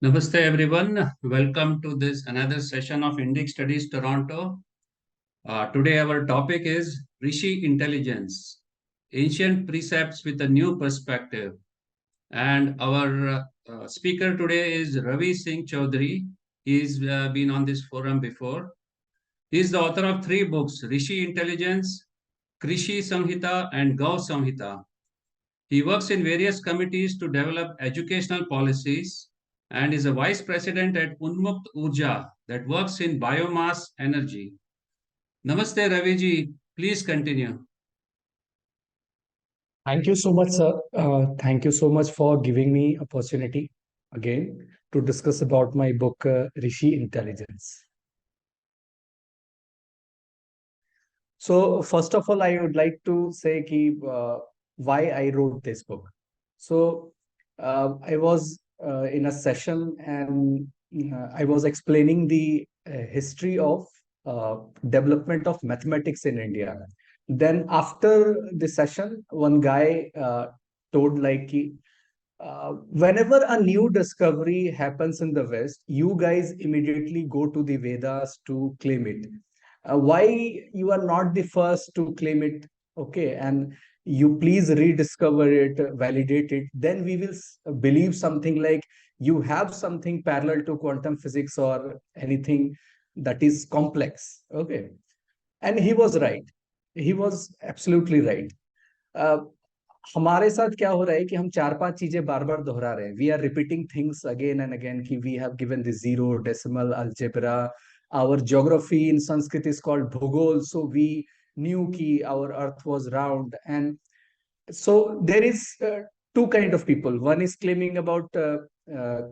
Namaste everyone. Welcome to this another session of Indic Studies Toronto. Today our topic is Rishi Intelligence, Ancient Precepts with a New Perspective. And our speaker today is Ravi Singh Chaudhary. He's been on this forum before. He is the author of three books, Rishi Intelligence, Krishi Samhita and Gau Samhita. He works in various committees to develop educational policies and is a vice president at Unmukt Urja that works in biomass energy. Namaste Raviji, please continue. Thank you so much, sir. Thank you so much for giving me opportunity again to discuss about my book, Rishi Intelligence. So first of all, I would like to say why I wrote this book. So I was in a session and I was explaining the history of development of mathematics in India. Then after the session, one guy told whenever a new discovery happens in the West, you guys immediately go to the Vedas to claim it. Why you are not the first to claim it? Okay, and you please rediscover it, validate it. Then we will believe something like you have something parallel to quantum physics or anything that is complex. Okay, and he was right. He was absolutely right. हमारे साथ क्या हो रहा है कि हम चार पांच चीजें बार बार दोहरा रहे हैं. We are repeating things again and again कि we have given the zero decimal algebra. Our geography in Sanskrit is called bhugol, so we knew ki our earth was round. And so there is two kind of people. One is claiming about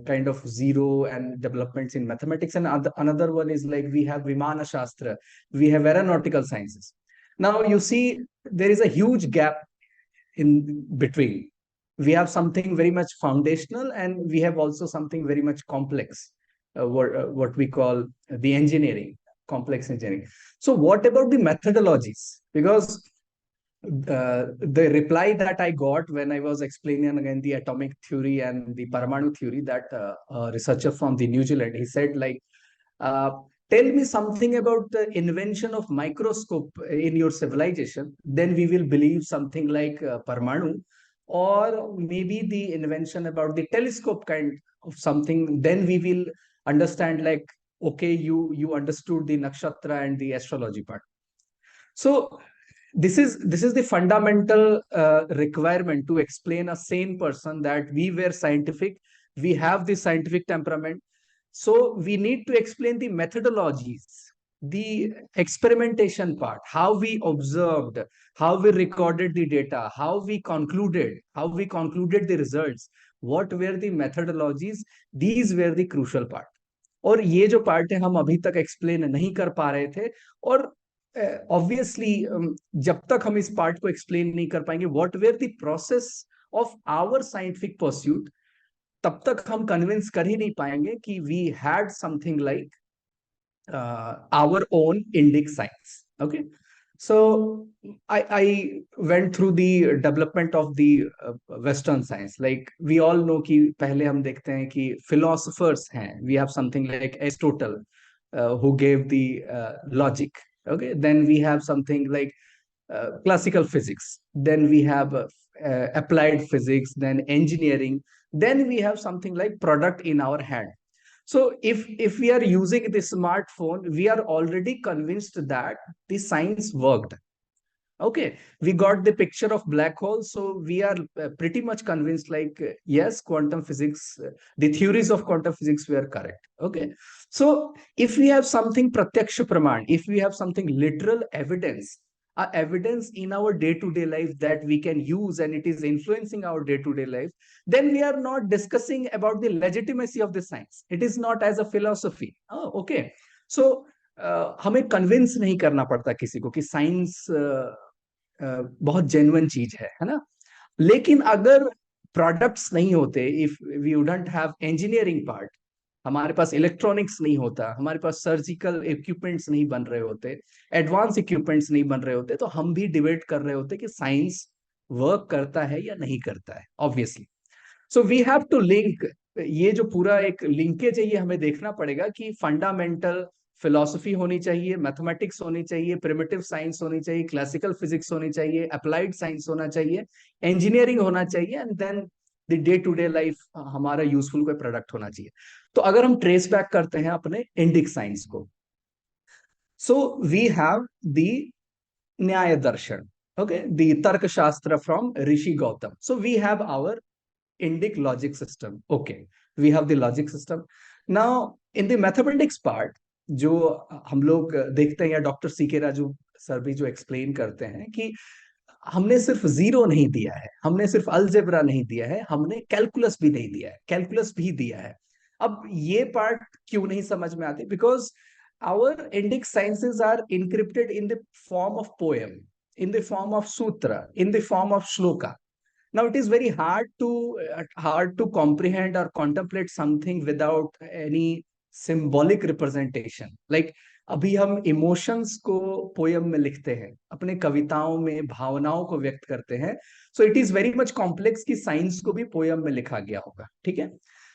kind of zero and developments in mathematics, and another one is like we have vimana shastra, we have aeronautical sciences. Now you see there is a huge gap in between. We have something very much foundational, and we have also something very much complex, what we call the engineering, complex engineering. So what about the methodologies? Because the reply that I got when I was explaining again the atomic theory and the Paramanu theory, that a researcher from the New Zealand, he said uh, tell me something about the invention of microscope in your civilization, then we will believe something like Parmanu, or maybe the invention about the telescope kind of something, then we will understand like, okay, you understood the nakshatra and the astrology part. So this is the fundamental requirement to explain a sane person that we were scientific, we have the scientific temperament. So we need to explain the methodologies, the experimentation part, how we observed, how we recorded the data, how we concluded the results, what were the methodologies. These were the crucial part. और ये जो part है हम अभी तक explain नहीं कर पा रहे थे. और ऑब्वियसली जब तक हम इस पार्ट को एक्सप्लेन नहीं कर पाएंगे what were the process of our scientific pursuit, तब तक हम कन्विंस कर ही नहीं पाएंगे कि we had something like our own Indic science. Okay, so I went through the development of the Western science. Like we all know कि पहले हम देखते हैं कि philosophers हैं. We have something like Aristotle, who gave the logic. Okay, then we have something like classical physics. Then we have applied physics. Then engineering. Then we have something like product in our hand. So if we are using the smartphone, we are already convinced that the science worked. Okay, we got the picture of black hole, so we are pretty much convinced like yes, quantum physics, the theories of quantum physics were correct. Okay, so if we have something pratyaksha praman, if we have something literal evidence, evidence in our day-to-day life that we can use and it is influencing our day-to-day life, then we are not discussing about the legitimacy of the science. It is not as a philosophy. Oh, okay, so हमें convince नहीं करना पड़ता किसी को कि science बहुत genuine चीज है ना. लेकिन अगर प्रोडक्ट्स नहीं होते, if we wouldn't have engineering part, हमारे पास इलेक्ट्रॉनिक्स नहीं होता, हमारे पास सर्जिकल इक्विपमेंट्स नहीं बन रहे होते, एडवांस इक्विपमेंट्स नहीं बन रहे होते, तो हम भी डिबेट कर रहे होते कि साइंस वर्क करता है या नहीं करता है, obviously. So we have to link ये जो पूरा एक लिंकेज है ये हमें देखना पड़ेगा कि फंडामेंटल फिलॉसफी होनी चाहिए, मैथमेटिक्स होनी चाहिए, प्रिमिटिव साइंस होनी चाहिए, क्लासिकल फिजिक्स होनी चाहिए, अप्लाइड साइंस होना चाहिए, इंजीनियरिंग होना चाहिए, and then the day to day life हमारा यूजफुल कोई प्रोडक्ट होना चाहिए। तो अगर हम ट्रेस बैक करते हैं अपने इंडिक साइंस को, सो वी हैव द न्याय दर्शन, okay, the tarka shastra from Rishi Gautam. So we have our Indic logic system. Okay, we have the logic system. Now in the mathematics part, जो हम लोग देखते हैं या doctor C के Raju sir भी जो एक्सप्लेन करते हैं कि हमने सिर्फ जीरो नहीं दिया है, हमने सिर्फ अलजेब्रा नहीं दिया है, हमने कैलकुलस भी नहीं दिया है, कैलकुलस भी दिया है। अब ये पार्ट क्यों नहीं समझ में आती? Because our Indic sciences are encrypted in the form of poem, in the form of sutra, in the form of shloka. Now it is very hard to comprehend or contemplate something without any symbolic representation. Like अभी हम emotions को poem में लिखते हैं, अपने कविताओं में भावनाओं को व्यक्त करते हैं, so it is very much complex कि साइंस को भी पोयम में लिखा गया होगा। ठीक है।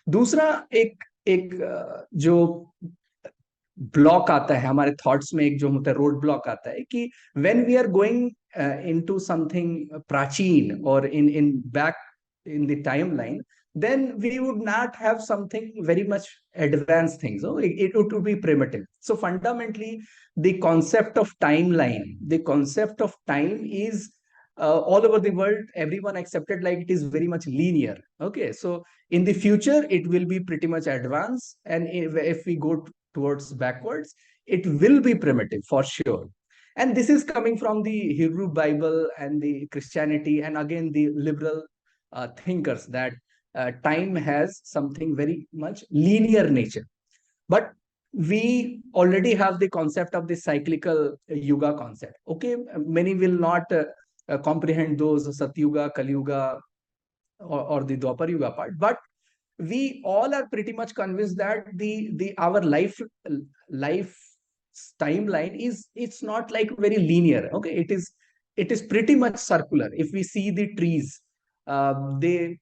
दूसरा एक एक जो ब्लॉक आता है हमारे थॉट्स में, एक जो होता है रोड ब्लॉक आता है कि when we are going into something प्राचीन और in back in the timeline, then we would not have something very much advanced things. So it would be primitive. So fundamentally, the concept of timeline, the concept of time is all over the world, everyone accepted like it is very much linear. Okay, so in the future, it will be pretty much advanced, and if we go towards backwards, it will be primitive for sure. And this is coming from the Hebrew Bible and the Christianity, and again the liberal thinkers, that time has something very much linear nature. But we already have the concept of the cyclical yuga concept. Okay, many will not comprehend those Satyuga, Kali Yuga, or the Dwapar Yuga part, but we all are pretty much convinced that the our life timeline is, it's not like very linear. Okay, it is pretty much circular. If we see the trees, दे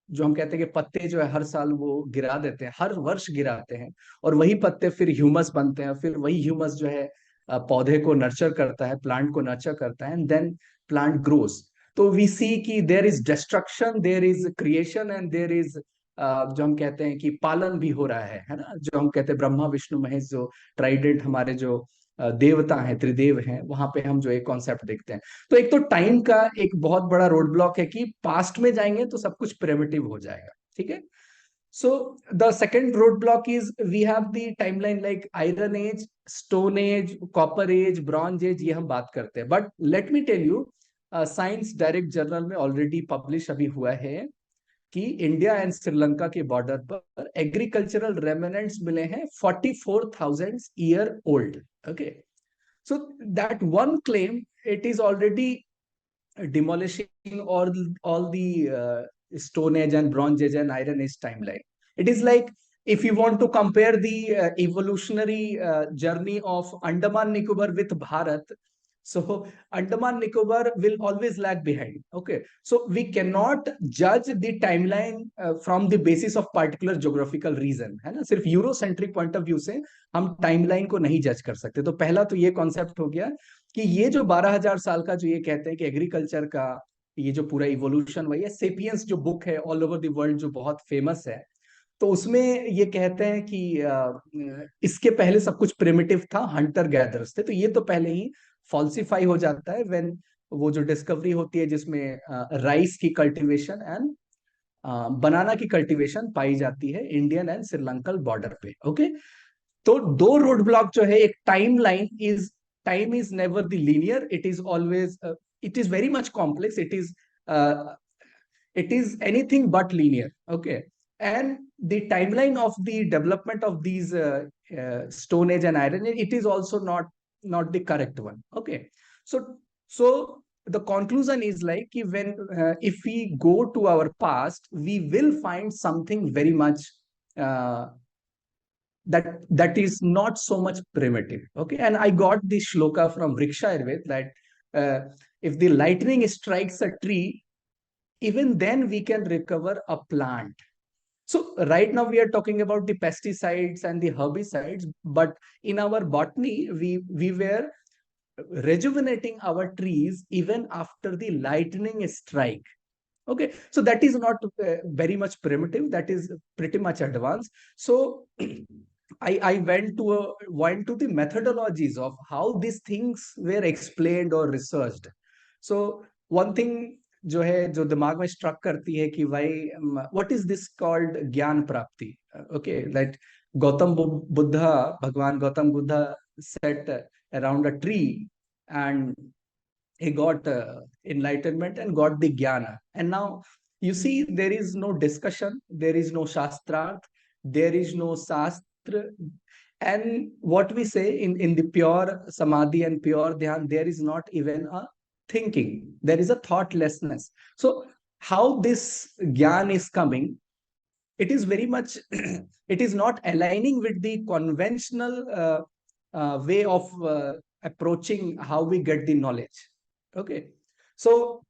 जो हम कहते हैं कि पत्ते जो है हर साल वो गिरा देते हैं, हर वर्ष गिराते हैं, और वही पत्ते फिर ह्यूमस बनते हैं, फिर वही ह्यूमस जो है पौधे को नर्चर करता है, प्लांट को नर्चर करता है, एंड देन प्लांट ग्रोस। तो वी सी कि there is destruction, there is creation, and there is जो हम कहते हैं कि पालन भी हो रहा है ना, जो हम कहते हैं ब्रह्मा विष्णु महेश, जो ट्राइडेंट हमारे जो देवता हैं, त्रिदेव हैं, वहां पे हम जो एक कॉन्सेप्ट देखते हैं। तो एक तो टाइम का एक बहुत बड़ा रोड ब्लॉक है कि पास्ट में जाएंगे तो सब कुछ प्रिमिटिव हो जाएगा। ठीक है। So the second roadblock is we have the timeline like iron age, stone age, copper age, bronze age, ये हम बात करते हैं। But let me tell you, ScienceDirect journal में ऑलरेडी पब्लिश अभी हुआ है कि इंडिया एंड श्रीलंका के बॉर्डर पर एग्रीकल्चरल रेमिनेंट्स मिले हैं 44,000 year old. Okay, so that one claim, it is already demolishing all the stone age and bronze age and iron age timeline. It is like if you want to compare the evolutionary journey of Andaman Nicobar with Bharat, so Andaman Nicobar will always lag behind. Okay, so we cannot judge the timeline from the basis of particular geographical region, है ना। सिर्फ Eurocentric point of view से हम timeline को नहीं जज कर सकते। तो पहला तो ये कॉन्सेप्ट हो गया कि ये जो 12,000 साल का जो ये कहते हैं कि एग्रीकल्चर का ये जो पूरा इवोल्यूशन हुआ है, सेपियंस जो बुक है ऑल ओवर द वर्ल्ड जो बहुत फेमस है, तो उसमें ये कहते हैं कि इसके पहले सब कुछ प्रिमिटिव था, हंटर गैदर्स थे। तो ये तो पहले ही फॉल्सिफाई हो जाता है व्हेन वो जो डिस्कवरी होती है जिसमें राइस की कल्टीवेशन एंड बनाना की कल्टीवेशन पाई जाती है इंडियन एंड श्रीलंकन बॉर्डर पे। ओके, तो दो रोड ब्लॉक जो है, एक time is never the linear, it is always, it is very much complex, it is anything but linear. Okay, and the timeline of the development of these stone age and iron age, it is also not the correct one. Okay, so the conclusion is like when if we go to our past, we will find something very much that is not so much primitive. Okay, and I got this shloka from Riksha Ayurved that if the lightning strikes a tree, even then we can recover a plant. So right now we are talking about the pesticides and the herbicides, but in our botany, we were rejuvenating our trees even after the lightning strike. Okay, so that is not very much primitive. That is pretty much advanced. So I went to the methodologies of how these things were explained or researched. So one thing जो दिमाग में struck करती है कि भाई what is this called ज्ञान प्राप्ति. Okay, that Gautam Buddha, Bhagwan Gautam Buddha sat around a tree and he got enlightenment and got the jnana. And now you see there is no discussion, there is no shastrarth, there is no shastra. And what we say in the pure samadhi and pure dhyan, there is not even a thinking, there is a thoughtlessness. So how this gyan is coming, it is very much it is not aligning with the conventional way of approaching how we get the knowledge. Okay, so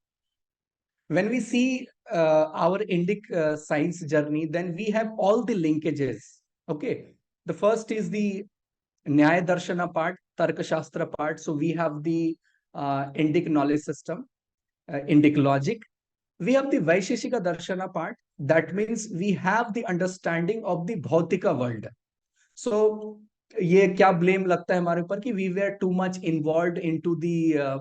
when we see our Indic science journey, then we have all the linkages. Okay, the first is the Nyaya Darshana part, Tarka Shastra part. So we have the Indic knowledge system, Indic logic. We have the Vaisheshika Darshana part. That means we have the understanding of the Bhautika world. So ये क्या blame लगता है हमारे ऊपर कि we were too much involved into the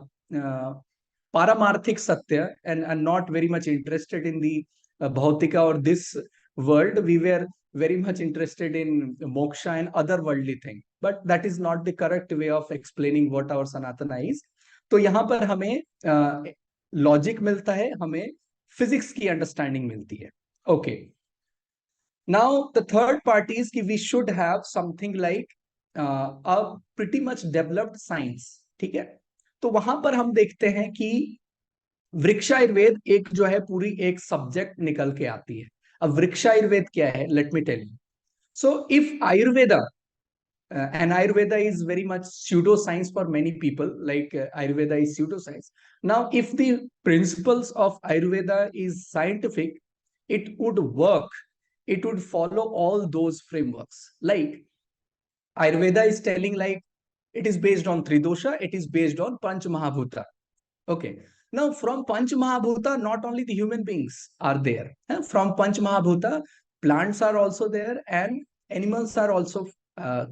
paramarthik satya and not very much interested in the bhautika or this world. We were very much interested in moksha and other worldly thing, but that is not the correct way of explaining what our sanatana is. तो यहाँ पर हमें logic मिलता है, हमें physics की understanding मिलती है. Okay, now the third part is कि we should have something like a pretty much developed science. ठीक है, तो वहां पर हम देखते हैं कि वृक्षायुर्वेद एक जो है पूरी एक सब्जेक्ट निकल के आती है. अब वृक्षायुर्वेद क्या है, let me tell you. So if Ayurveda and Ayurveda is very much pseudoscience for many people, like Ayurveda is pseudoscience. Now if the principles of Ayurveda is scientific, it would work, it would follow all those frameworks. Like Ayurveda is telling like it is based on Tridosha, it is based on Panch Mahabhuta. Okay, now from Panch Mahabhuta, not only the human beings are there. From Panch Mahabhuta, plants are also there and animals are also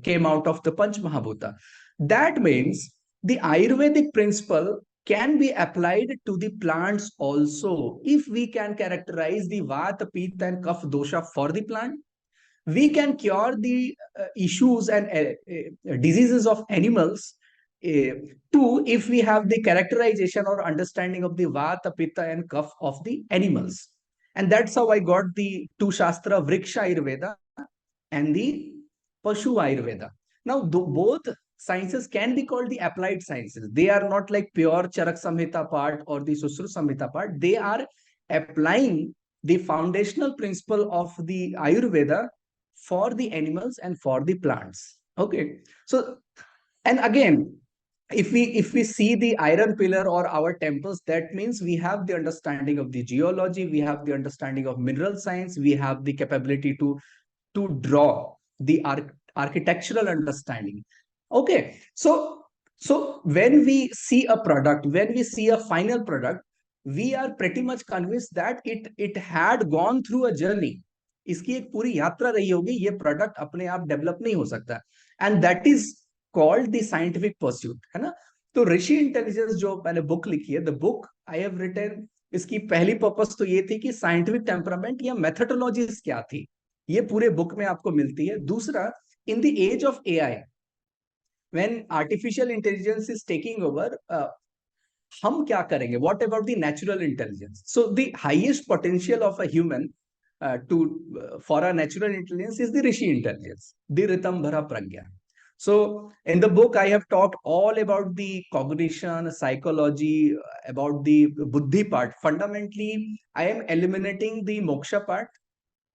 came out of the Panch Mahabhuta. That means the Ayurvedic principle can be applied to the plants also. If we can characterize the Vata, Pitta and Kapha dosha for the plant, we can cure the issues and diseases of animals too, if we have the characterization or understanding of the Vata, Pitta and Kapha of the animals. And that's how I got the two Shastra, Vriksha Ayurveda and the Pashu Ayurveda. Now, both sciences can be called the applied sciences. They are not like pure Charak Samhita part or the Susru Samhita part. They are applying the foundational principle of the Ayurveda for the animals and for the plants. Okay, so and again, if we see the iron pillar or our temples, that means we have the understanding of the geology, we have the understanding of mineral science, we have the capability to draw the architectural understanding. Okay, so when we see a product, when we see a final product, we are pretty much convinced that it had gone through a journey. इसकी एक पूरी यात्रा रही होगी, ये product अपने आप develop नहीं हो सकता. And that is called the scientific pursuit, है ना. तो ऋषि इंटेलिजेंस जो मैंने बुक लिखी है, the book I have written, इसकी पहली पर्पस तो ये थी कि साइंटिफिक टेम्परामेंट या मेथोडोलॉजीज क्या थी, ये पूरे बुक में आपको मिलती है. दूसरा, in the age of AI, when artificial intelligence is taking over, हम क्या करेंगे, what about the natural intelligence. So the highest potential of a human for a natural intelligence is the Rishi intelligence, the Ritambhara Pragya. So in the book, I have talked all about the cognition, psychology, about the buddhi part. Fundamentally, I am eliminating the moksha part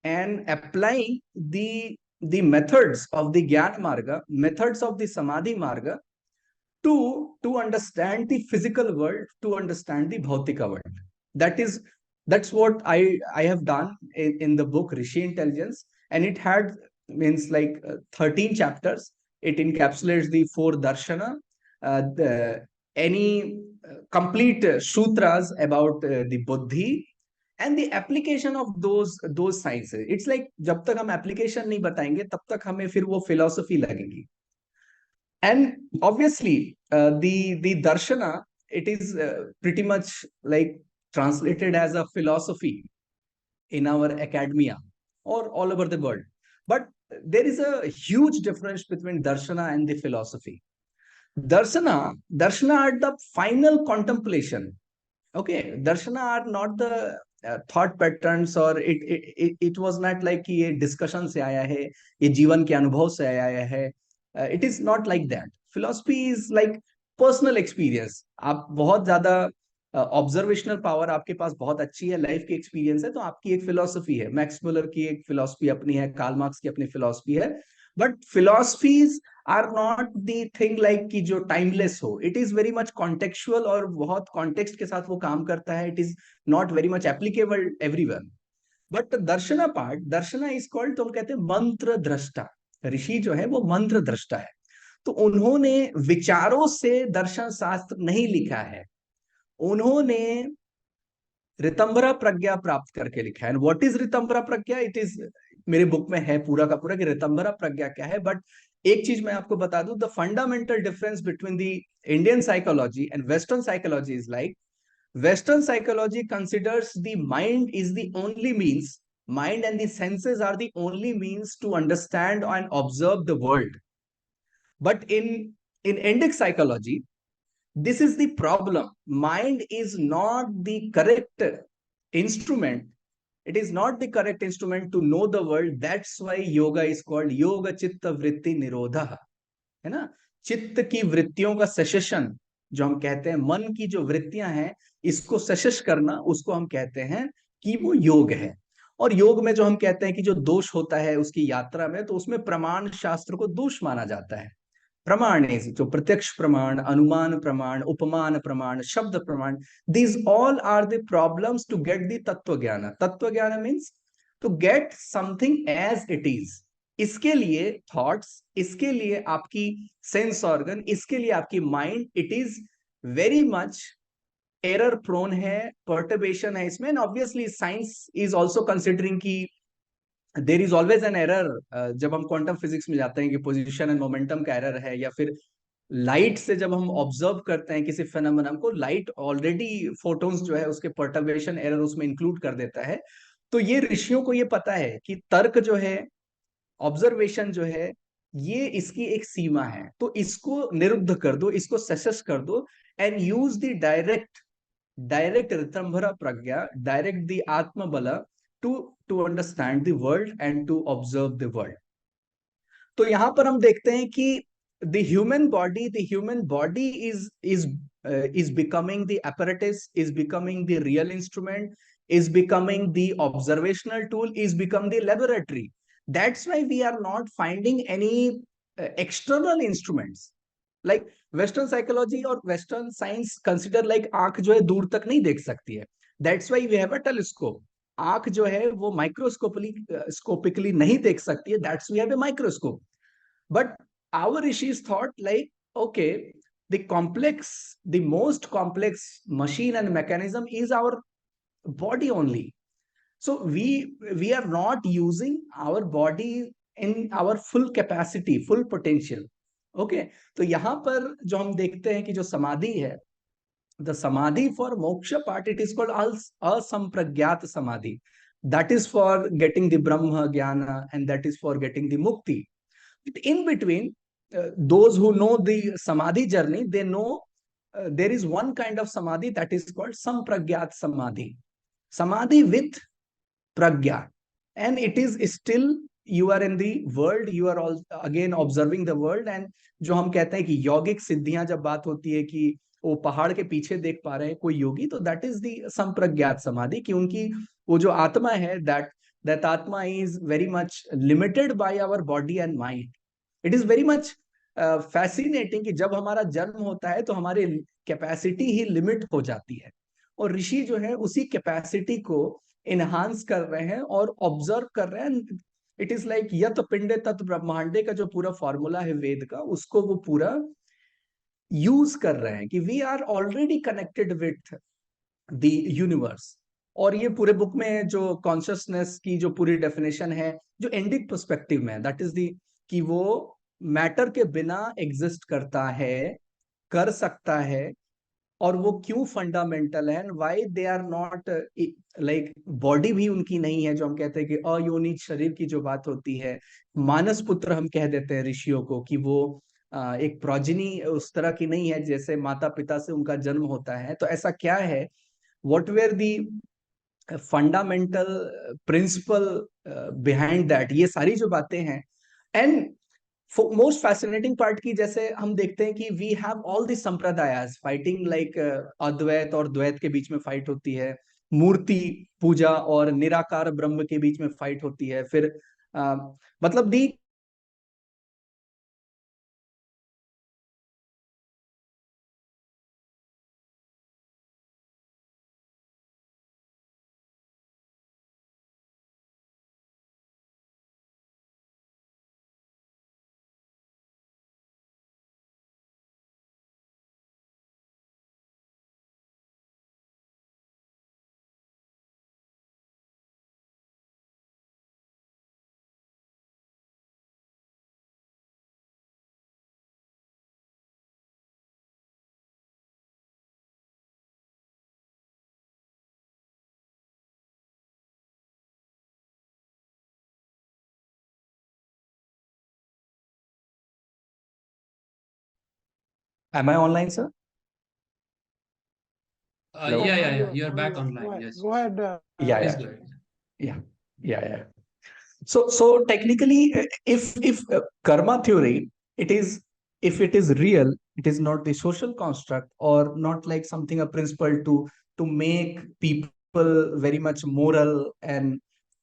and applying the methods of the Gyan Marga, methods of the Samadhi Marga to understand the physical world, to understand the Bhautika world. That is That's what I have done in the book Rishi Intelligence, and it had means like 13 chapters. It encapsulates the four darshana, the any complete sutras about the buddhi and the application of those sciences. It's like जब तक हम application नहीं बताएंगे तब तक हमें फिर वो philosophy लगेगी. And obviously the darshana, it is pretty much like translated as a philosophy in our academia or all over the world, but there is a huge difference between darshana and the philosophy. Darshana are the final contemplation. Okay, darshana are not the thought patterns, or it was not like कि ये discussion से आया है, ये जीवन के अनुभव से आया है. It is not like that. Philosophy is like personal experience. आप बहुत ज्यादा ऑब्जर्वेशनल पावर आपके पास बहुत अच्छी है, लाइफ की एक्सपीरियंस है, तो आपकी एक फिलोसफी है. मैक्स मुलर की एक फिलोसफी अपनी है, कार्ल मार्क्स की अपनी फिलोसफी है. But philosophies are not the thing like कि जो टाइमलेस हो. It is very much contextual और बहुत कॉन्टेक्स्ट के साथ वो काम करता है. It is not very much applicable everyone. But darshana part, darshana is called, तो हम कहते हैं मंत्र दृष्टा. ऋषि जो है वो मंत्र दृष्टा है. तो उन्होंने विचारों से दर्शन शास्त्र नहीं लिखा है, उन्होंने ऋतंभरा प्रज्ञा प्राप्त करके लिखा है. What is Ritambhara Pragya? It is, मेरे बुक में है पूरा का पूरा कि ऋतंभरा प्रज्ञा क्या है. बट एक चीज मैं आपको बता दूं, the fundamental difference between the Indian psychology and western psychology is like, Western psychology considers the mind is the only means, mind and the senses are the only means to understand and observe the world. But in Indic psychology, this is the problem. Mind is not the correct instrument. It is not the correct instrument to know the world. That's why yoga is called yoga chitta vritti nirodha. है ना? चित्त की वृत्तियों का cessation, जो हम कहते हैं मन की जो वृत्तियां हैं, इसको सेशश करना, उसको हम कहते हैं कि वो योग है. और योग में जो हम कहते हैं कि जो दोष होता है उसकी यात्रा में, तो उसमें प्रमाण शास्त्र को दोष माना जाता है. प्रमाण जो प्रत्यक्ष प्रमाण, अनुमान प्रमाण, उपमान pramana, shabda pramana, these all are the problems to get the tattva gyan. Tattva gyan means to get something as it is. इसके लिए थॉट्स, इसके लिए आपकी सेंस ऑर्गन, इसके लिए आपकी mind, it is very much error prone है, पर्टर्बेशन है इसमें. Obviously science is also considering की there is always an error. जब हम क्वांटम फिजिक्स में जाते हैं कि पोजिशन एंड मोमेंटम का एरर है, या फिर लाइट से जब हम ऑब्जर्व करते हैं किसी फेनोमेनन को, लाइट ऑलरेडी फोटोन्स जो है उसके पर्टर्बेशन एरर उसमें इंक्लूड कर देता है. तो ये ऋषियों को ये पता है कि तर्क जो है, ऑब्जर्वेशन जो है, ये इसकी एक सीमा है. तो इसको निरुद्ध कर दो, इसको सेसेस कर दो, and use the direct ritambhara pragya, direct the atma bal to understand the world and to observe the world. तो यहां पर हम देखते हैं कि the human body is becoming the apparatus, is becoming the real instrument, is becoming the observational tool, is become the laboratory. That's why we are not finding any external instruments. Like western psychology or western science consider like आंख जो है दूर तक नहीं देख सकती है. That's why we have a telescope. आंख जो है वो माइक्रोस्कोपिकली नहीं देख सकती है. That's we have a microscope. But our rishis thought like, okay, the most complex machine and mechanism is our body only. So we are not using our body in our full capacity, full potential. Okay, तो यहाँ पर जो हम देखते हैं कि जो समाधि है, the samadhi for moksha part, it is called asampragyat samadhi. That is for getting the brahma jnana, and that is for getting the mukti. In between, those who know the samadhi journey, they know there is one kind of samadhi that is called sampragyat samadhi, samadhi with pragya. And it is still, you are in the world, you are all again observing the world. And जो हम कहते हैं कि यौगिक सिद्धियां जब बात होती है कि वो पहाड़ के पीछे देख पा रहे हैं कोई योगी, तो दैट इज दी संप्रज्ञात समाधि, कि उनकी वो जो आत्मा है, that atma is very much limited by our body and mind. It is very much fascinating कि जब हमारा जन्म होता है तो हमारी कैपेसिटी ही लिमिट हो जाती है. और ऋषि जो है उसी कैपेसिटी को इनहांस कर रहे हैं और ऑब्जर्व कर रहे हैं। इट इज लाइक यत पिंडे तत् ब्रह्मांडे का जो पूरा फॉर्मूला है वेद का, उसको वो पूरा यूज कर रहे हैं कि we are already connected with the universe. और ये पूरे बुक में जो कॉन्शियसनेस की जो पूरी डेफिनेशन है, जो एंडिक पर्सपेक्टिव में, दैट इज दी कि वो मैटर के बिना एग्जिस्ट करता है, कर सकता है, और वो क्यों फंडामेंटल है, why they are not like body भी उनकी नहीं है, जो हम कहते हैं कि अयोनित शरीर की जो बात होती है। मानस पुत्र हम कह देते हैं ऋषियों को कि वो एक प्रोजिनी उस तरह की नहीं है जैसे माता पिता से उनका जन्म होता है। तो ऐसा क्या है, what where the fundamental principle behind that, ये सारी जो बातें हैं। एंड मोस्ट फैसिनेटिंग पार्ट की, जैसे हम देखते हैं कि वी हैव ऑल दी संप्रदायस फाइटिंग, लाइक अद्वैत और द्वैत के बीच में फाइट होती है, मूर्ति पूजा और निराकार ब्रह्म के बीच में फाइट होती है, फिर मतलब the am I online sir? Hello? Yeah. You're How back you online. Yes. go ahead, या Please या go ahead. या so technically, if karma theory, it is, if it is real, it is not the social construct or not like something, a principle to make people very much moral. And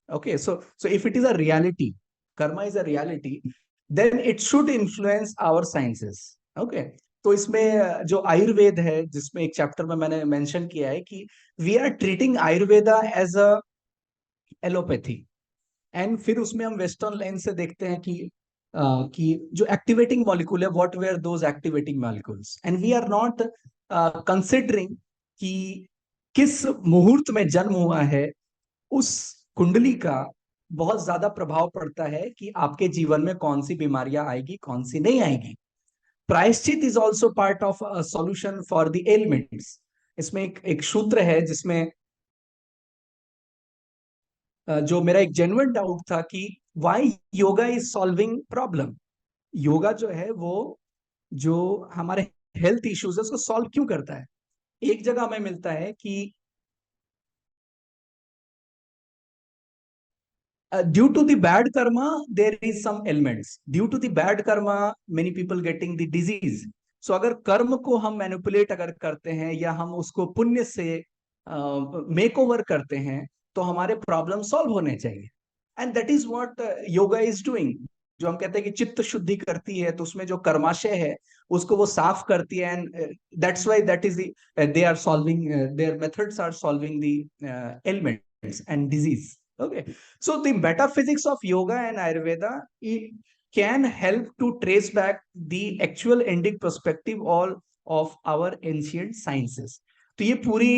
okay, so if it is a reality, karma is a reality, then it should influence our sciences. Okay, तो इसमें जो आयुर्वेद है, जिसमें एक chapter में मैंने mention किया है कि we are treating Ayurveda as a allopathy. And फिर उसमें हम वेस्टर्न लाइन से देखते हैं कि जो एक्टिवेटिंग मॉलिक्यूल है, what were those activating molecules, and we are not considering कि किस मुहूर्त में जन्म हुआ है, उस कुंडली का बहुत ज्यादा प्रभाव पड़ता है कि आपके जीवन में कौन सी बीमारियां आएगी, कौन सी नहीं आएगी। प्रायश्चित is also part of solution for the elements. इसमें एक सूत्र है जिसमें जो मेरा एक जेन्युइन डाउट था कि why yoga is solving problem. Yoga जो है वो जो हमारे हेल्थ इश्यूज है उसको सॉल्व क्यों करता है। एक जगह हमें मिलता है कि due to the bad karma there is some elements, due to the bad karma many people getting the disease. So अगर कर्म को हम मैनिपुलेट अगर करते हैं या हम उसको पुण्य से मेक ओवर करते हैं, तो हमारे प्रॉब्लम सॉल्व होने चाहिए। And that is what yoga is doing. जो हम कहते हैं कि चित्त शुद्धि करती है, तो उसमें जो कर्माशय है उसको वो साफ करती है। And that's why that is they are solving, their methods are solving the elements and disease. Okay, so the metaphysics of yoga and Ayurveda, it can help to trace back the actual ending perspective all of our ancient sciences. तो ये पूरी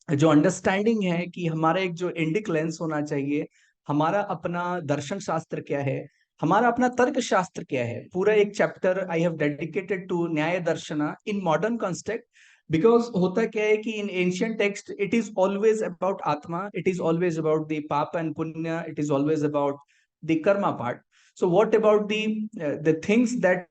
जो understanding है कि हमारा एक जो Indic lens होना चाहिए, हमारा अपना दर्शन शास्त्र क्या है, हमारा अपना तर्क शास्त्र क्या है, पूरा एक chapter I have dedicated to Nyaya Darshana in modern context. Because होता क्या है कि in ancient text it is always about atma, it is always about the paap and punya, it is always about the karma part. So what about the things that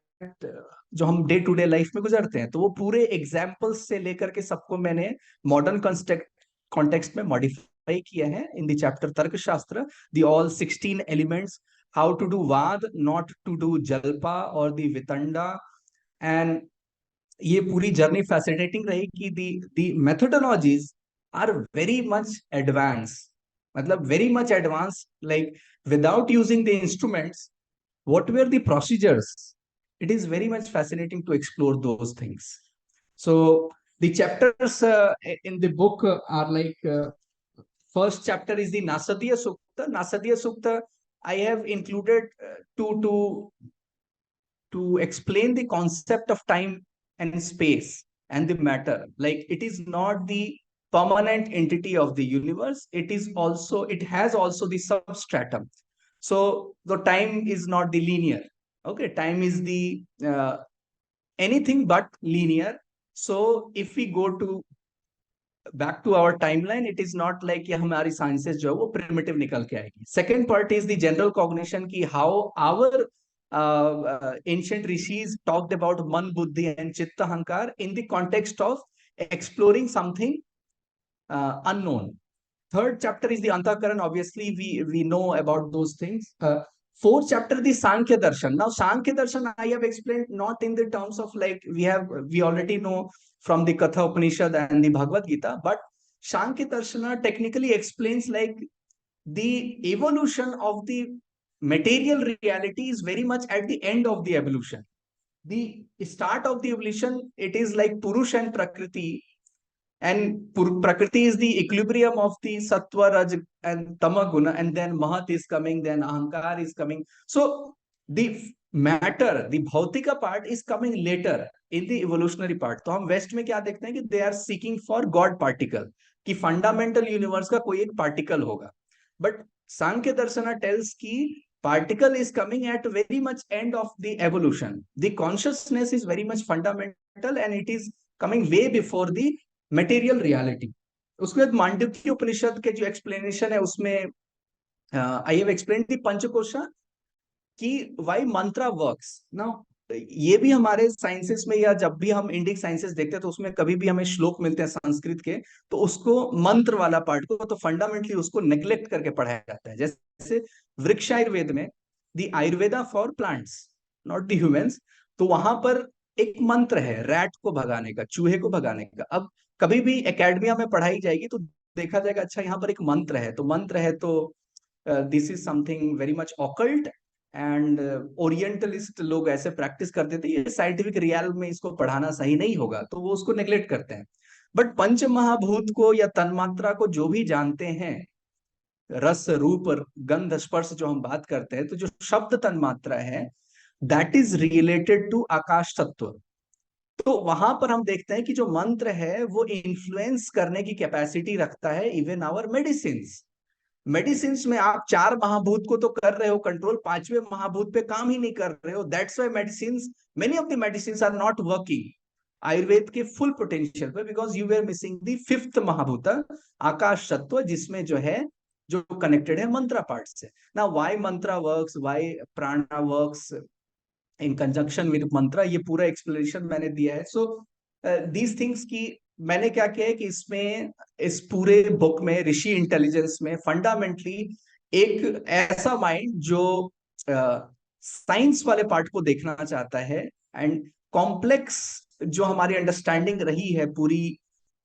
जो हम day to day life में गुजरते हैं, तो वो पूरे एग्जाम्पल्स से लेकर के सबको मैंने मॉडर्न कॉन्टेक्स्ट में मॉडिफाई किया है इन द चैप्टर तर्कशास्त्र, the all 16 elements, how to do वाद, नॉट टू डू जल्पा और द वितंडा। एंड ये पूरी जर्नी फैसिनेटिंग रही कि the methodologies are very much advance, मतलब very much advance, like without using the instruments, what were the procedures, it is very much fascinating to explore those things. So The chapters in the book are like first chapter is the Nasadiya Sukta. Nasadiya Sukta I have included to explain the concept of time and space and the matter. Like it is not the permanent entity of the universe. It has also the substratum. So the time is not the linear. Okay, time is the anything but linear. So if we go to back to our timeline, it is not like कि हमारी sciences जो है वो primitive निकल के आएगी. Second part is the general cognition की how our ancient rishis talked about man, buddhi and chitta hankar in the context of exploring something unknown. Third chapter is the Antakaran. Obviously, we know about those things. Fourth chapter, the Sankhya Darshan. Now, Sankhya Darshan, I have explained not in the terms of like we already know from the Katha Upanishad and the Bhagavad Gita, but Sankhya Darshana technically explains like the evolution of the material reality is very much at the end of the evolution. The start of the evolution, it is like Purush and Prakriti, and Prakriti is the equilibrium of the Sattva, Raj, and Tamaguna, and then Mahat is coming, then Ahankar is coming. So the matter, the Bhautika part is coming later in the evolutionary part. तो हम waste में क्या देखते हैं कि they are seeking for God particle, कि fundamental universe का कोई एक particle होगा. But Sankhya Darshana tells कि particle is coming at very much end of the evolution. The consciousness is very much fundamental and it is coming way before the material reality. उसके बाद मांडुक्य उपनिषद के जो explanation है उसमें I have explained दी पंचकोशा कि why Mantra works. Now ये भी हमारे साइंसेस में या जब भी हम इंडिक साइंसेस देखते हैं तो उसमें कभी भी हमें श्लोक मिलते हैं संस्कृत के तो उसको मंत्र वाला पार्ट को तो फंडामेंटली उसको नेग्लेक्ट करके पढ़ाया जाता है. जैसे वृक्ष आयुर्वेद में the Ayurveda for plants not the humans, तो वहां पर एक मंत्र है रैट को भगाने का, चूहे को भगाने का. अब कभी भी एकेडमिया में पढ़ाई जाएगी तो देखा जाएगा अच्छा यहाँ पर एक मंत्र है, तो मंत्र है तो this is something very much occult and orientalist लोग ऐसे प्रैक्टिस कर देते हैं, ये साइंटिफिक रियल में इसको पढ़ाना सही नहीं होगा तो वो उसको नेग्लेक्ट करते हैं. बट पंच महाभूत को या तन्मात्रा को जो भी जानते हैं, रस रूप गंध स्पर्श जो हम बात करते हैं, तो जो शब्द तन्मात्रा है दैट इज रिलेटेड टू आकाश तत्व. तो वहां पर हम देखते हैं कि जो मंत्र है वो इन्फ्लुएंस करने की कैपेसिटी रखता है इवन आवर मेडिसिन में आप 4 महाभूत को तो कर रहे हो कंट्रोल, 5वें महाभूत पे काम ही नहीं कर रहे हो. That's why medicine, many of the medicine are not working Ayurveda के फुल पोटेंशियल पे because you are missing the 5th mahabhuta आकाश तत्व, जिसमें जो है जो कनेक्टेड है मंत्रा पार्ट से. ना व्हाई मंत्रा वर्क्स, व्हाई प्राणा वर्क्स इन कंजंक्शन विद मंत्रा, ये पूरा एक्सप्लेनेशन मैंने दिया है. सो दीज थिंग्स की मैंने क्या किया है कि इसमें इस पूरे बुक में ऋषि इंटेलिजेंस में फंडामेंटली एक ऐसा माइंड जो साइंस वाले पार्ट को देखना चाहता है एंड कॉम्प्लेक्स जो हमारी अंडरस्टैंडिंग रही है पूरी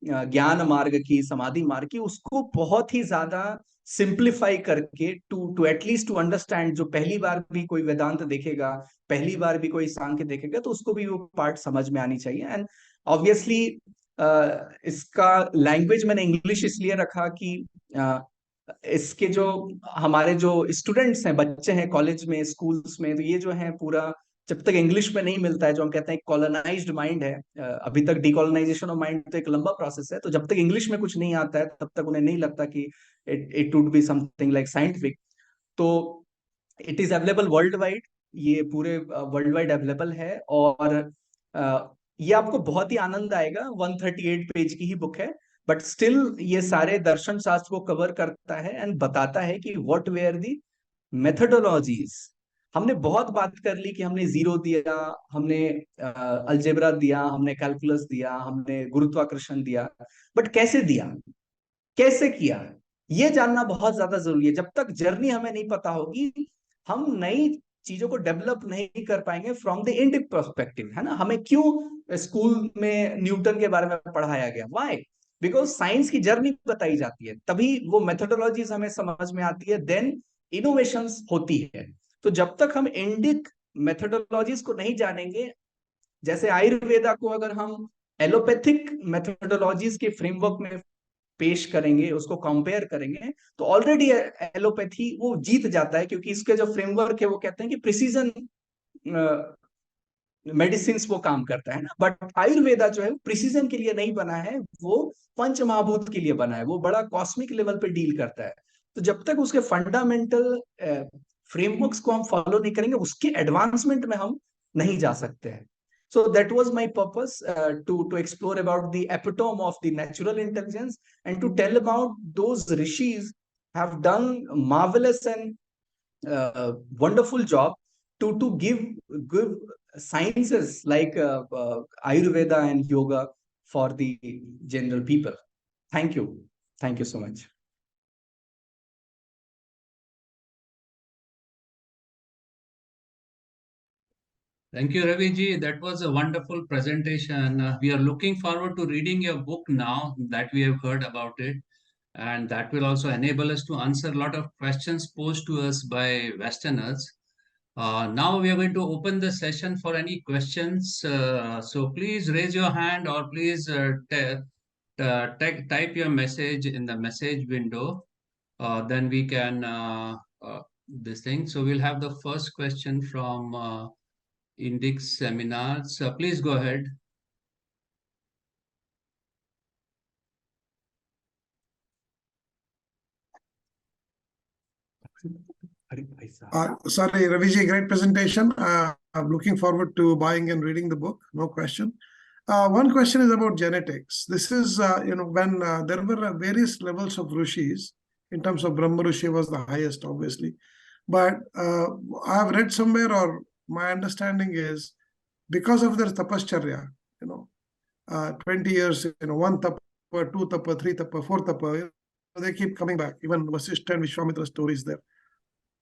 ज्ञान मार्ग की, समाधि मार्ग की, उसको बहुत ही ज्यादा सिंप्लीफाई करके टू एटलीस्ट टू अंडरस्टैंड. जो पहली बार भी कोई वेदांत देखेगा, पहली बार भी कोई सांख्य देखेगा तो उसको भी वो पार्ट समझ में आनी चाहिए. एंड ऑब्वियसली इसका लैंग्वेज मैंने इंग्लिश इसलिए रखा कि इसके जो हमारे जो स्टूडेंट्स हैं, बच्चे हैं कॉलेज में, स्कूल्स में, तो ये जो है पूरा जब तक इंग्लिश में नहीं मिलता है, जो हम कहते हैं कॉलोनाइज्ड माइंड है, अभी तक डिकॉलोनाइजेशन ऑफ माइंड तो एक लंबा प्रोसेस है, तो जब तक इंग्लिश में कुछ नहीं आता है तब तक उन्हें नहीं लगता कि it would be something like scientific. तो it is available world wide, ये पूरे वर्ल्ड वाइड अवेलेबल है. और ये आपको बहुत ही आनंद आएगा. 138 पेज की ही बुक है बट स्टिल ये सारे दर्शन शास्त्र को कवर करता है एंड बताता है कि व्हाट वेयर दी मेथडोलॉजीज. हमने बहुत बात कर ली कि हमने जीरो दिया, हमने अलजेब्रा दिया, हमने कैलकुलस दिया, हमने गुरुत्वाकर्षण दिया, बट कैसे दिया, कैसे किया, ये जानना बहुत ज्यादा जरूरी है. जब तक जर्नी हमें नहीं पता होगी हम नई चीजों को डेवलप नहीं कर पाएंगे फ्रॉम द इंडिक पर्सपेक्टिव, है ना. हमें क्यों स्कूल में न्यूटन के बारे में पढ़ाया गया, व्हाई, बिकॉज साइंस की जर्नी बताई जाती है, तभी वो मेथोडोलॉजीज हमें समझ में आती है, देन इनोवेशंस होती है. तो जब तक हम इंडिक मेथोडोलॉजीज को नहीं जानेंगे, जैसे आयुर्वेदा को अगर हम एलोपैथिक मेथोडोलॉजीज के फ्रेमवर्क में पेश करेंगे, उसको कंपेयर करेंगे, तो ऑलरेडी एलोपैथी वो जीत जाता है, क्योंकि इसके जो फ्रेमवर्क है वो कहते हैं कि प्रिसीजन मेडिसिन वो काम करता है ना। बट आयुर्वेदा जो है वो प्रिसीजन के लिए नहीं बना है, वो पंच महाभूत के लिए बना है, वो बड़ा कॉस्मिक लेवल पे डील करता है। तो जब तक उसके फंडामेंटल फ्रेमवर्क्स को हम फॉलो नहीं करेंगे, उसके एडवांसमेंट में हम नहीं जा सकते हैं। So that was my purpose, to explore about the epitome of the natural intelligence, and to tell about those rishis have done marvelous and wonderful job to give sciences like Ayurveda and yoga for the general people. Thank you so much. Thank you, Ravi ji. That was a wonderful presentation. We are looking forward to reading your book now that we have heard about it. And that will also enable us to answer a lot of questions posed to us by Westerners. Now we are going to open the session for any questions. So please raise your hand, or please type your message in the message window. Then we can this thing. So we'll have the first question from Index Seminars. Please go ahead. Sorry, Raviji, great presentation. I'm looking forward to buying and reading the book. No question. One question is about genetics. This is, when there were various levels of rishis, in terms of Brahma Rishi was the highest, obviously. But I have read somewhere, or my understanding is, because of their tapascharya, 20 years, one tapa, two tapa, three tapa, four tapa, they keep coming back. Even Vasishtha and Vishwamitra stories there.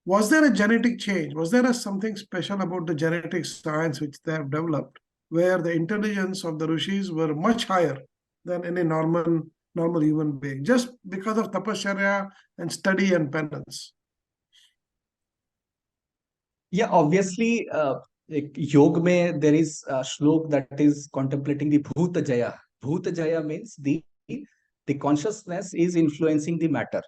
Was there a genetic change? Was there something special about the genetic science which they have developed, where the intelligence of the rishis were much higher than any normal human being, just because of tapasya and study and penance? Yeah, obviously, योग में there is a shlok that is contemplating the bhuta jaya. Bhuta jaya means the consciousness is influencing the matter.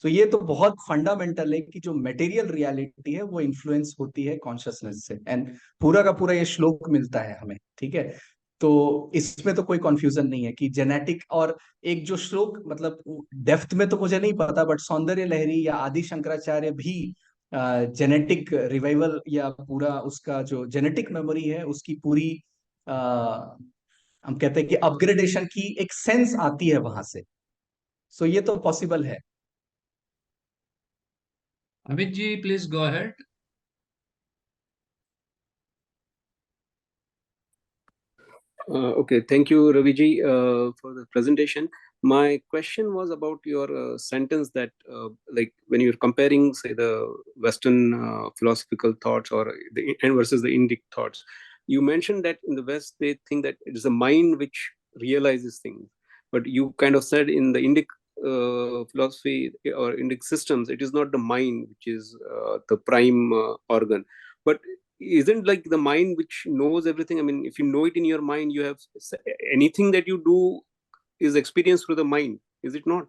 तो ये तो बहुत fundamental है कि जो material reality है वो इन्फ्लुएंस होती है कॉन्शियसनेस से, एंड पूरा का पूरा ये श्लोक मिलता है हमें, ठीक है। तो इसमें तो कोई कंफ्यूजन नहीं है कि जेनेटिक, और एक जो श्लोक, मतलब डेप्थ में तो मुझे नहीं पता, बट सौंदर्य लहरी या आदि शंकराचार्य भी जेनेटिक रिवाइवल या पूरा उसका जो जेनेटिक मेमोरी है उसकी पूरी हम कहते हैं कि अपग्रेडेशन की एक सेंस आती है वहां से। सो ये तो पॉसिबल है। Amit ji, please go ahead. Okay, thank you, Raviji, for the presentation. My question was about your sentence that, like, when you're comparing, say, the Western philosophical thoughts or and versus the Indic thoughts, you mentioned that in the West they think that it is the mind which realizes things, but you kind of said in the Indic philosophy or Indic systems, it is not the mind which is the prime organ, but isn't like the mind which knows everything? I mean, if you know it in your mind, you have anything that you do is experienced through the mind, is it not?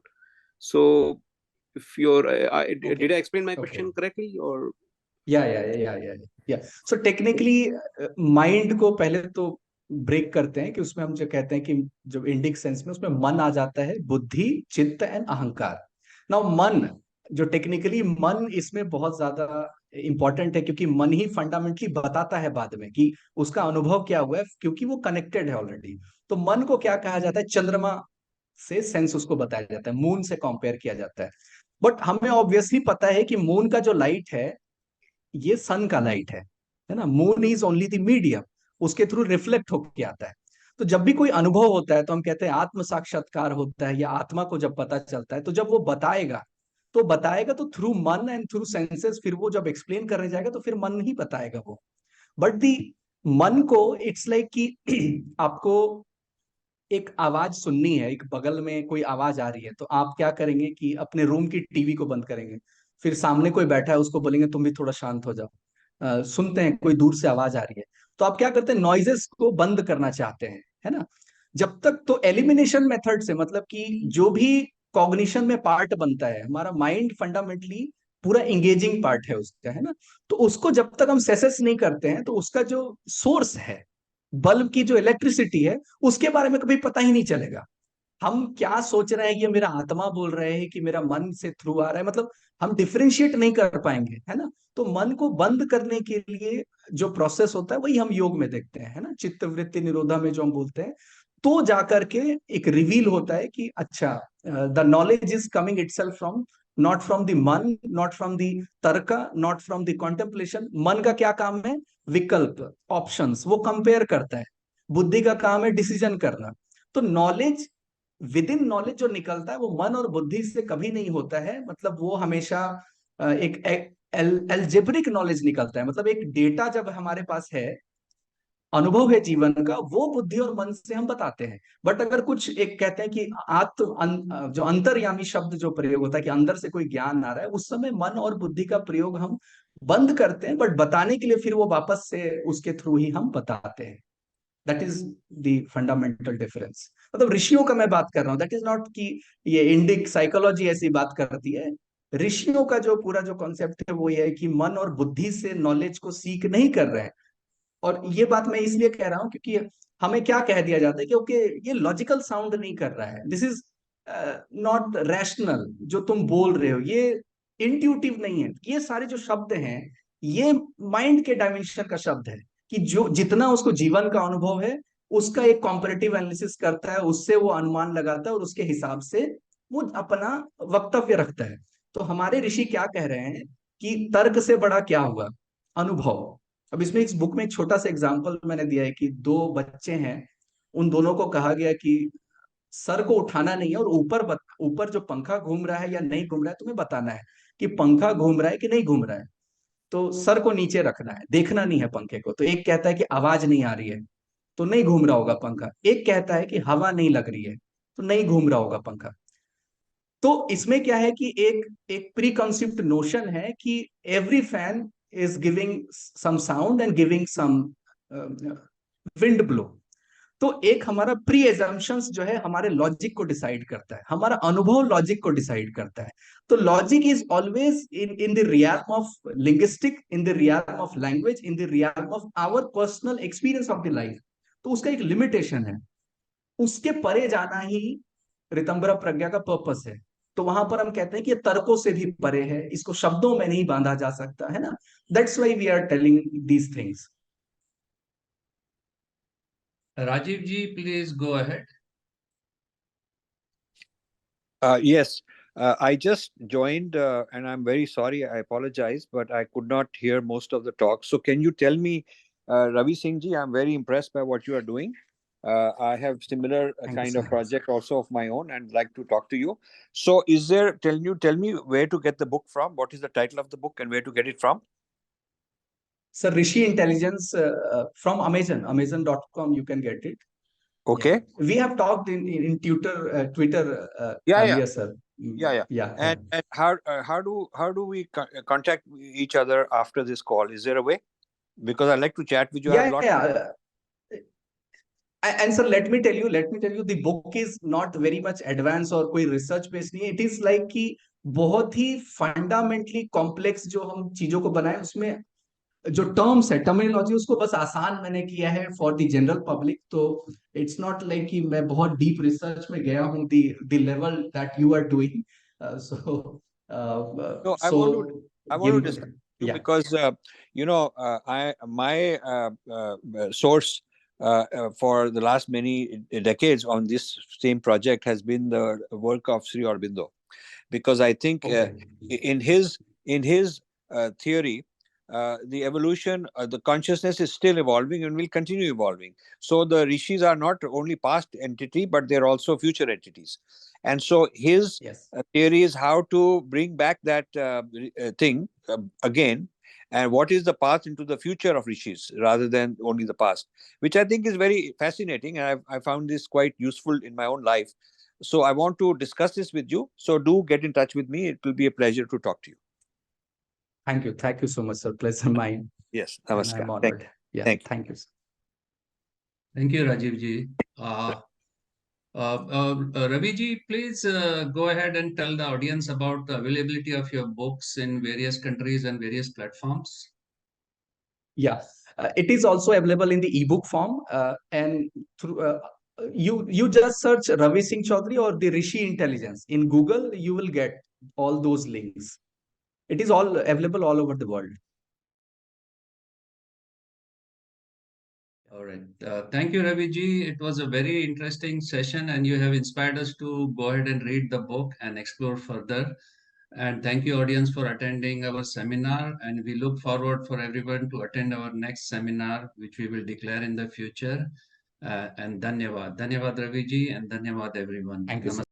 So if you're Okay. did I explain my question correctly, or? या so technically mind को पहले तो break करते हैं कि उसमें हम जो कहते हैं कि जो इंडिक सेंस में उसमें मन आ जाता है, बुद्धि, चित्त एंड अहंकार। नाउ मन, जो टेक्निकली मन इसमें बहुत ज्यादा इंपॉर्टेंट है, क्योंकि मन ही फंडामेंटली बताता है बाद में कि उसका अनुभव क्या हुआ है, क्योंकि वो कनेक्टेड है ऑलरेडी। तो मन को क्या कहा जाता है, चंद्रमा से सेंस उसको बताया जाता है, मून से कंपेयर किया जाता है। बट हमें ऑब्वियसली पता है कि मून का जो लाइट है ये सन का लाइट है ना। Moon is only the medium, उसके थ्रू रिफ्लेक्ट होके आता है। तो जब भी कोई अनुभव होता है तो हम कहते हैं आत्म साक्षात्कार होता है, या आत्मा को जब पता चलता है, तो जब वो बताएगा तो थ्रू मन एंड थ्रू सेंसेस, फिर वो जब एक्सप्लेन करने जाएगा तो फिर मन ही बताएगा वो। बट दी मन को इट्स लाइक कि आपको एक आवाज सुननी है, एक बगल में कोई आवाज आ रही है, तो आप क्या करेंगे कि अपने रूम की टीवी को बंद करेंगे, फिर सामने कोई बैठा है उसको बोलेंगे तुम भी थोड़ा शांत हो जाओ। सुनते हैं कोई दूर से आवाज आ रही है, तो आप क्या करते हैं, नॉइजेस को बंद करना चाहते हैं, है ना। जब तक तो एलिमिनेशन मेथड से, मतलब कि जो भी कॉग्निशन में पार्ट बनता है, हमारा माइंड फंडामेंटली पूरा इंगेजिंग पार्ट है उसका, है ना। तो उसको जब तक हम सेसेस नहीं करते हैं, तो उसका जो सोर्स है, बल्ब की जो इलेक्ट्रिसिटी है, उसके बारे में कभी पता ही नहीं चलेगा। हम क्या सोच रहे हैं, ये मेरा आत्मा बोल रहे हैं कि मेरा मन से थ्रू आ रहा है, मतलब हम डिफरेंशिएट नहीं कर पाएंगे, है ना। तो मन को बंद करने के लिए जो प्रोसेस होता है, वही हम योग में देखते हैं, है ना, चित्त वृत्ति निरोधा में जो हम बोलते हैं। तो जाकर के एक रिवील होता है कि अच्छा, the knowledge is coming itself from, not from the मन, नॉट फ्रॉम द तर्क, नॉट फ्रॉम द कॉन्टेम्पलेशन। मन का क्या काम है? विकल्प, ऑप्शंस, वो कंपेयर करता है। बुद्धि का काम है डिसीजन करना। तो नॉलेज, विद इन नॉलेज जो निकलता है, वो मन और बुद्धि से कभी नहीं होता है, मतलब वो हमेशा एक एल्जेब्रिक नॉलेज निकलता है। मतलब एक डेटा जब हमारे पास है, अनुभव है जीवन का, वो बुद्धि और मन से हम बताते हैं। बट अगर कुछ एक कहते हैं कि जो अंतर्यामी शब्द जो प्रयोग होता है, कि अंदर से कोई ज्ञान आ रहा है, उस समय मन और बुद्धि का प्रयोग हम बंद करते हैं, बट बताने के लिए फिर वो वापस से उसके थ्रू ही हम बताते हैं। That is the fundamental difference. मतलब ऋषियों का मैं बात कर रहा हूँ, दैट इज नॉट कि ये इंडिक साइकोलॉजी ऐसी बात करती है। ऋषियों का जो पूरा जो कॉन्सेप्ट है, वो ये है कि मन और बुद्धि से नॉलेज को सीख नहीं कर रहे हैं। और ये बात मैं इसलिए कह रहा हूं क्योंकि हमें क्या कह दिया जाता है, क्योंकि ये लॉजिकल साउंड नहीं कर रहा है, दिस इज नॉट रैशनल, जो तुम बोल रहे हो ये इंट्यूटिव नहीं है। ये सारे जो शब्द हैं, ये माइंड के डायमेंशन का शब्द है, कि जो जितना उसको जीवन का अनुभव है, उसका एक कॉम्परेटिव एनालिसिस करता है, उससे वो अनुमान लगाता है, और उसके हिसाब से वो अपना वक्तव्य रखता है। तो हमारे ऋषि क्या कह रहे हैं कि तर्क से बड़ा क्या हुआ? अनुभव। अब इसमें इस बुक में एक छोटा सा एग्जांपल मैंने दिया है कि दो बच्चे हैं, उन दोनों को कहा गया कि सर को उठाना नहीं है, और ऊपर जो पंखा घूम रहा है या नहीं घूम रहा है, तुम्हें बताना है कि पंखा घूम रहा है कि नहीं घूम रहा है। तो सर को नीचे रखना है, देखना नहीं है पंखे को। तो एक कहता है कि आवाज नहीं आ रही है, तो नहीं घूम रहा होगा पंखा। एक कहता है कि हवा नहीं लग रही है, तो नहीं घूम रहा होगा पंखा। तो इसमें क्या है कि एक एक प्री कंसेप्ट नोशन है कि every fan is giving some sound and giving some wind blow. तो एक हमारा प्री एजम्पशंस जो है, हमारे लॉजिक को डिसाइड करता है, हमारा अनुभव लॉजिक को डिसाइड करता है। तो logic is always in the realm of linguistic, in the realm of language, in the realm of our personal experience of the life. तो उसका एक लिमिटेशन है, उसके परे जाना ही ऋतंभरा प्रज्ञा का पर्पस है। तो वहां पर हम कहते हैं कि ये तर्कों से भी परे है, इसको शब्दों में नहीं बांधा जा सकता, है ना। That's why we are telling these things. Rajiv ji, please go ahead. Yes, I just joined, and I'm very sorry. I apologize, but I could not hear most of the talk. So, can you tell me, Ravi Singh ji? I'm very impressed by what you are doing. I have similar Thank you, kind sir. of project also of my own, and like to talk to you. So, is there? Tell me where to get the book from. What is the title of the book, and where to get it from? Sir, Rishi Intelligence from Amazon, Amazon.com, you can get it. Okay. Yeah. We have talked in Twitter Yeah, earlier, yeah. sir. Yeah. Yeah. And how do we contact each other after this call? Is there a way? Because I like to chat with you. I have a lot. And sir, let me tell you, the book is not very much advanced और कोई research based नहीं है. It is like कि बहुत ही fundamentally complex जो हम चीजों को बनाए, उसमें जो टर्म्स है, टर्मिनोलॉजी, उसको बस आसान मैंने किया है फॉर द जनरल पब्लिक। तो इट्स नॉट लाइक कि मैं बहुत डीप रिसर्च में गया हूँ, the level that you are doing. So No, I want to discuss you because my source for the last many decades on this same project has been the work of Sri Aurobindo, because I think in his theory, the evolution, the consciousness is still evolving and will continue evolving. So the rishis are not only past entity, but they're also future entities. And so his theory is how to bring back that thing again, and what is the path into the future of rishis rather than only the past, which I think is very fascinating, and I found this quite useful in my own life. So I want to discuss this with you. So do get in touch with me. It will be a pleasure to talk to you. Thank you so much, sir. Pleasure mine. Yes, namaskar. I'm honored. Thank you, sir. Thank you, Rajiv ji. Raviji, please go ahead and tell the audience about the availability of your books in various countries and various platforms. Yeah, it is also available in the ebook form, and through you just search Ravi Singh Chaudhary or the Rishi Intelligence in Google, you will get all those links. It is all available all over the world. All right. Thank you, Raviji. It was a very interesting session, and you have inspired us to go ahead and read the book and explore further. And thank you, audience, for attending our seminar. And we look forward for everyone to attend our next seminar, which we will declare in the future. And Dhanyavad. Dhanyavad, Raviji, and Dhanyavad, everyone. Thank you, sir.